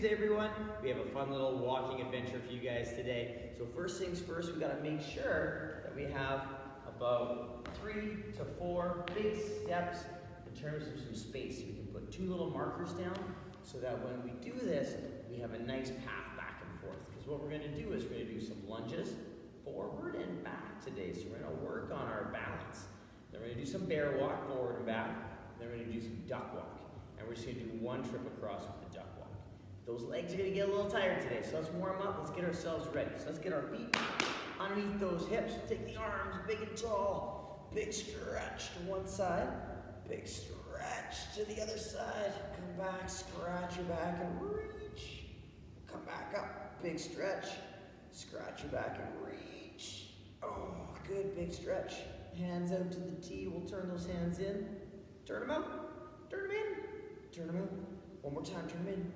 Hey everyone, we have a fun little walking adventure for you guys today. So first things first, we got to make sure that we have about 3 to 4 big steps in terms of some space. We can put 2 little markers down so that when we do this, we have a nice path back and forth. Because what we're going to do is we're going to do some lunges forward and back today. So we're going to work on our balance. Then we're going to do some bear walk forward and back. Then we're going to do some duck walk. And we're just going to do 1 trip across with the duck walk. Those legs are going to get a little tired today, so let's warm up, let's get ourselves ready. So let's get our feet underneath those hips, take the arms big and tall, big stretch to one side, big stretch to the other side, come back, scratch your back and reach, come back up, big stretch, scratch your back and reach. Oh, good, big stretch. Hands out to the T, we'll turn those hands in, turn them out, turn them in, turn them out. One more time, turn them in.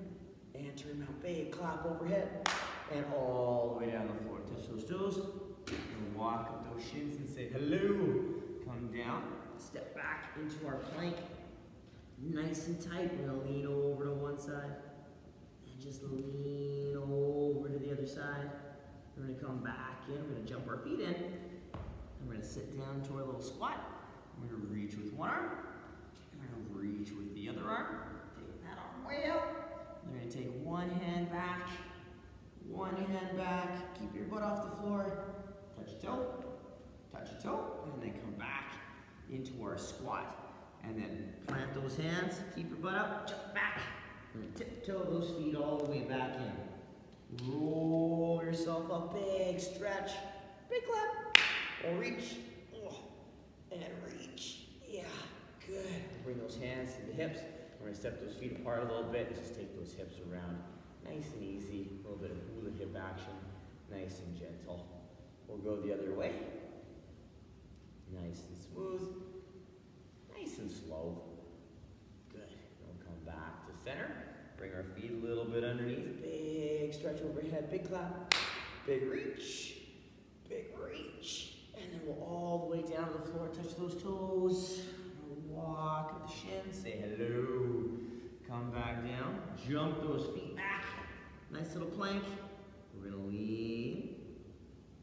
And turn them out, big clap overhead, and all the way down the floor. Touch those toes, and walk up those shins and say hello. Come down, step back into our plank. Nice and tight, we're gonna lean over to one side, and just lean over to the other side. We're gonna come back in, we're gonna jump our feet in, and we're gonna sit down to our little squat. We're gonna reach with one arm, and we're gonna reach with the other arm. Take that arm way out. You're going to take one hand back, keep your butt off the floor, touch a toe, and then come back into our squat. And then plant those hands, keep your butt up, jump back, and tiptoe those feet all the way back in. Roll yourself up, big stretch, big clap, or reach, and reach, yeah, good. Bring those hands to the hips. We're going to step those feet apart a little bit and just take those hips around. Nice and easy, a little bit of hula hip action, nice and gentle. We'll go the other way. Nice and smooth, nice and slow. Good. We'll come back to center. Bring our feet a little bit underneath. Big stretch overhead, big clap, big reach, and then we'll all the way down to the floor, touch those toes. Walk up the shins, say hello. Come back down, jump those feet back. Nice little plank. We're gonna lean,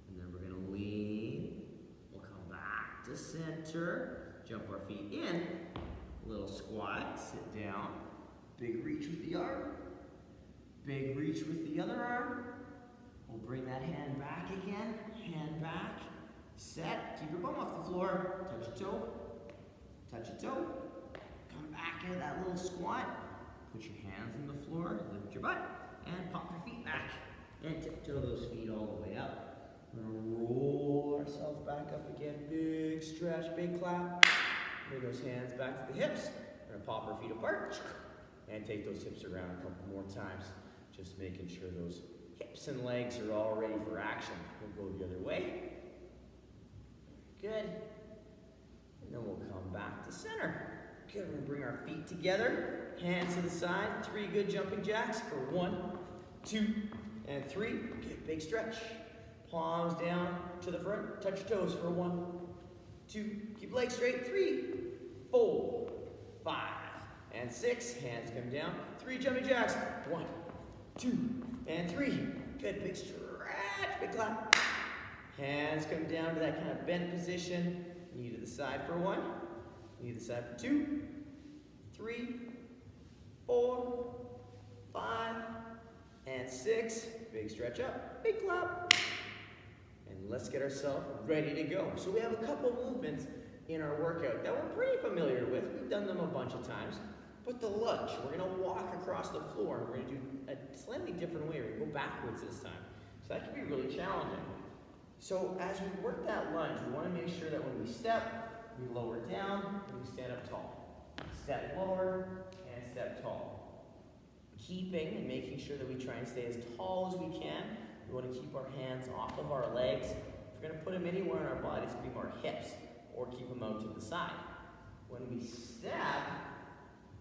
and then we're gonna lean. We'll come back to center, jump our feet in. Little squat, sit down. Big reach with the arm. Big reach with the other arm. We'll bring that hand back again. Hand back, set. Keep your bum off the floor. Touch a toe. Touch a toe, come back into that little squat, put your hands on the floor, lift your butt, and pop your feet back, and tiptoe those feet all the way up. We're gonna roll ourselves back up again, big stretch, big clap. Bring those hands back to the hips. We're gonna pop our feet apart, and take those hips around a couple more times, just making sure those hips and legs are all ready for action. We'll go the other way. Good. And then we'll come back to center. Good, we're gonna bring our feet together, hands to the side, 3 good jumping jacks for 1, 2, and 3. Good, big stretch. Palms down to the front, touch your toes for 1, 2, keep legs straight, 3, 4, 5, and 6. Hands come down, 3 jumping jacks, 1, 2, and 3. Good, big stretch, big clap. Hands come down to that kind of bent position. Knee to the side for 1, knee to the side for 2, 3, 4, 5, and 6. Big stretch up, big clap. And let's get ourselves ready to go. So we have a couple movements in our workout that we're pretty familiar with. We've done them a bunch of times. But the lunge, we're going to walk across the floor. And we're going to do a slightly different way. We're going to go backwards this time. So that can be really challenging. So as we work that lunge, we want to make sure that when we step, we lower down, and we stand up tall. Step lower, and step tall. Keeping and making sure that we try and stay as tall as we can. We want to keep our hands off of our legs. If we're going to put them anywhere in our bodies, it could be more hips, or keep them out to the side. When we step,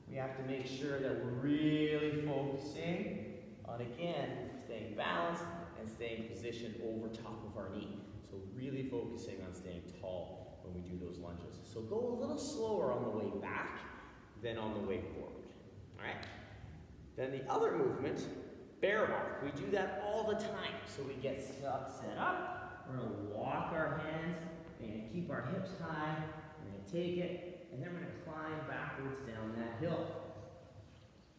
we have to make sure that we're really focusing on, again, staying balanced and staying positioned over top of our knee. So really focusing on staying tall when we do those lunges. So go a little slower on the way back than on the way forward. All right? Then the other movement bear walk. We do that all the time. So we get set up. We're gonna walk our hands and keep our hips high. We're gonna take it, and then we're gonna climb backwards down that hill.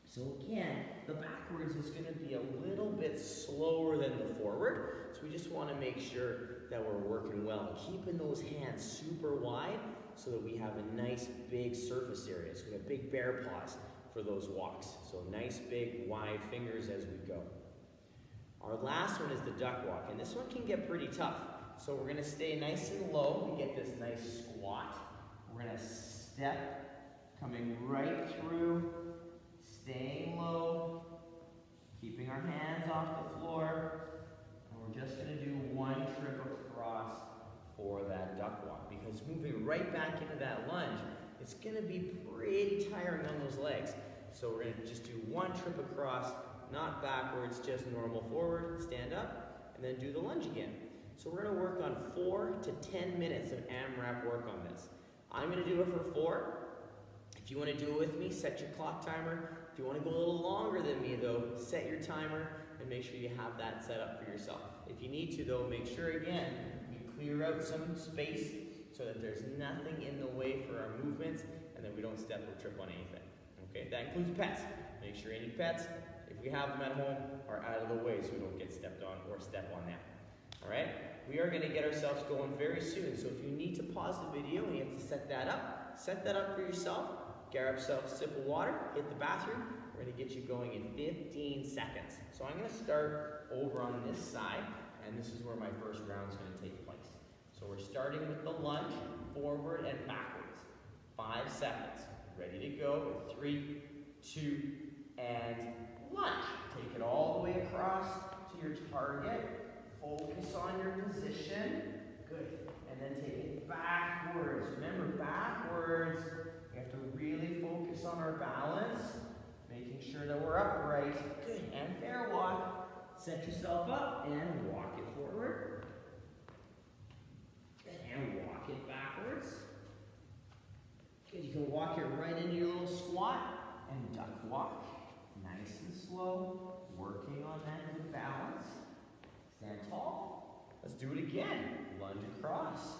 So again, the backwards is gonna be a little bit slower than the forward. So we just wanna make sure that we're working well, keeping those hands super wide so that we have a nice big surface area. So we have big bear paws for those walks. So nice big wide fingers as we go. Our last one is the duck walk, and this one can get pretty tough. So we're gonna stay nice and low. We get this nice squat. We're gonna step, coming right through, staying low, keeping our hands off the floor, and we're just gonna do one trip across for that duck walk, because moving right back into that lunge, it's gonna be pretty tiring on those legs. So we're gonna just do one trip across, not backwards, just normal forward, stand up, and then do the lunge again. So we're gonna work on 4 to 10 minutes of AMRAP work on this. I'm gonna do it for 4. If you wanna do it with me, set your clock timer. If you wanna go a little longer than me though, set your timer and make sure you have that set up for yourself. If you need to though, make sure again, you clear out some space so that there's nothing in the way for our movements and that we don't step or trip on anything. Okay, that includes pets. Make sure any pets, if we have them at home, are out of the way so we don't get stepped on or step on them. All right, we are gonna get ourselves going very soon. So if you need to pause the video and you have to set that up for yourself. Grab yourself a sip of water, hit the bathroom. We're gonna get you going in 15 seconds. So I'm gonna start over on this side, and this is where my first round is gonna take place. So we're starting with the lunge, forward and backwards. 5 seconds. Ready to go. 3, 2, and lunge. Take it all the way across to your target. Focus on your position. Good. And then take it backwards. Remember, backwards. We have to really focus on our balance, making sure that we're upright. Good. And bear walk. Set yourself up and walk it forward. Good. And walk it backwards. Good. You can walk it right into your little squat and duck walk. Nice and slow. Working on that good balance. Stand tall. Let's do it again. Lunge across.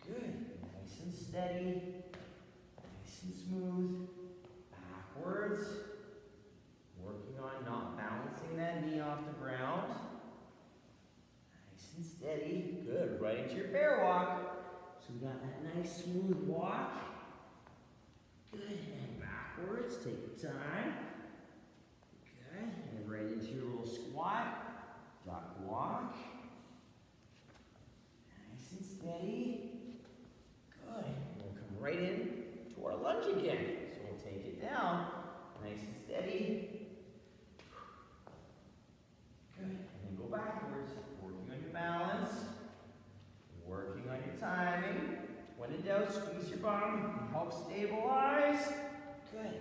Good. Nice and steady. Nice and smooth. Backwards. Working on not bouncing that knee off the ground. Nice and steady. Good. Right into your bear walk. So we got that nice smooth walk. Good. And backwards. Take your time. Good. And right into your little squat. Duck walk. Nice and steady. Good. And we'll come right in to our lunge again. So we'll take it down. Nice and steady. Good. And then go backwards. Working on your balance. Working on your timing. When in doubt, squeeze your bum. Help stabilize. Good.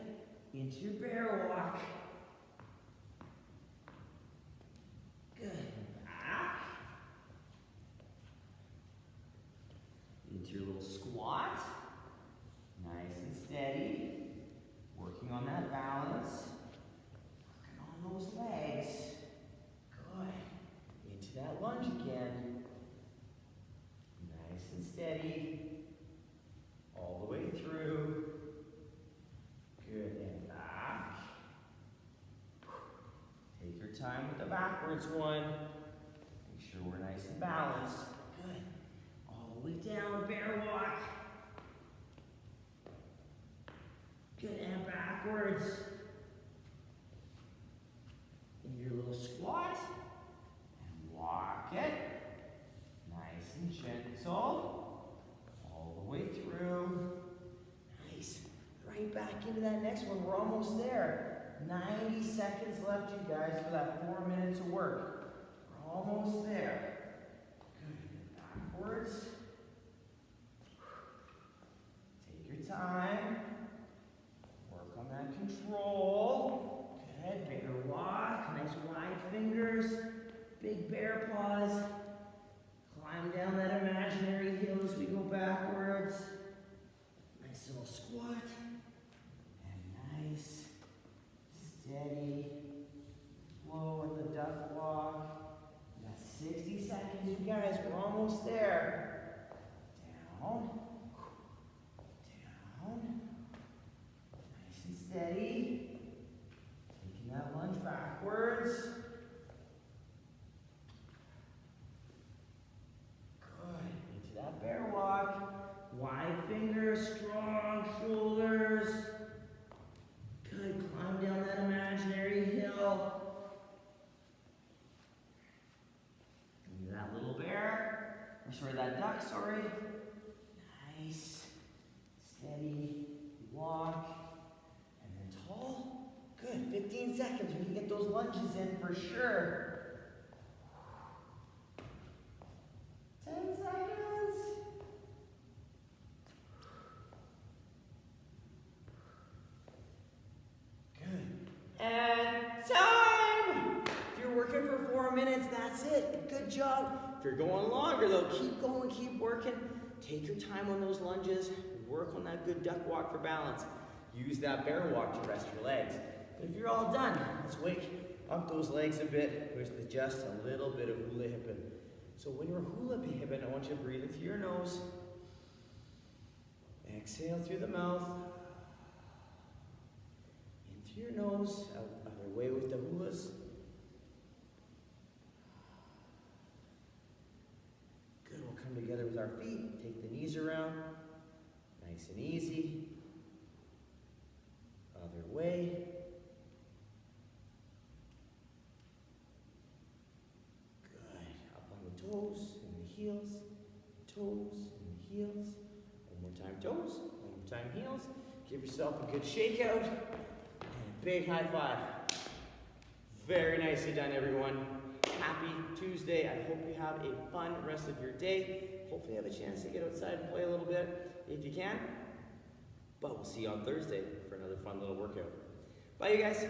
Into your bear walk. Good. Back. Into your little squat. Nice and steady. Working on that balance. Working on those legs. Good. Into that lunge again. Nice and steady. All the way through. Good. And back. Take your time with the backwards one. Make sure we're nice and balanced. Good. All the way down, bear walk. Good, and backwards. In your little squat. And walk it. Nice and gentle. All the way through. Nice. Right back into that next one. We're almost there. 90 seconds left, you guys, for that 4 minutes of work. We're almost there. Good. Backwards. Take your time. Work on that control. Good. Bear walk. Nice wide fingers. Big bear paws. Climb down that imaginary hill as we go backwards. Nice little squat. And nice, steady flow you guys, we're almost there. Down. Down. Nice and steady. Taking that lunge backwards. Good. Into that bear walk. Wide fingers, strong shoulders. Good. Climb down that imaginary hill. Into that little bear. Or sorry, that duck, sorry. Nice. Steady. Walk. And then tall. Good. 15 seconds. We can get those lunges in for sure. 10 seconds. Good. And time! If you're working for 4 minutes, that's it. Good job. If you're going longer though, keep going, keep working. Take your time on those lunges. Work on that good duck walk for balance. Use that bear walk to rest your legs. If you're all done, let's wake up those legs a bit with just a little bit of hula hipping. So when you're hula hipping, I want you to breathe in through your nose. Exhale through the mouth. In through your nose, out other way with the hulas. Good, we'll come together with our feet. Take the knees around. Nice and easy. Other way. Good. Up on the toes and the heels. Toes and the heels. One more time toes. One more time heels. Give yourself a good shakeout. And a big high five. Very nicely done, everyone. Happy Tuesday. I hope you have a fun rest of your day. Hopefully you have a chance to get outside and play a little bit if you can. But we'll see you on Thursday for another fun little workout. Bye, you guys.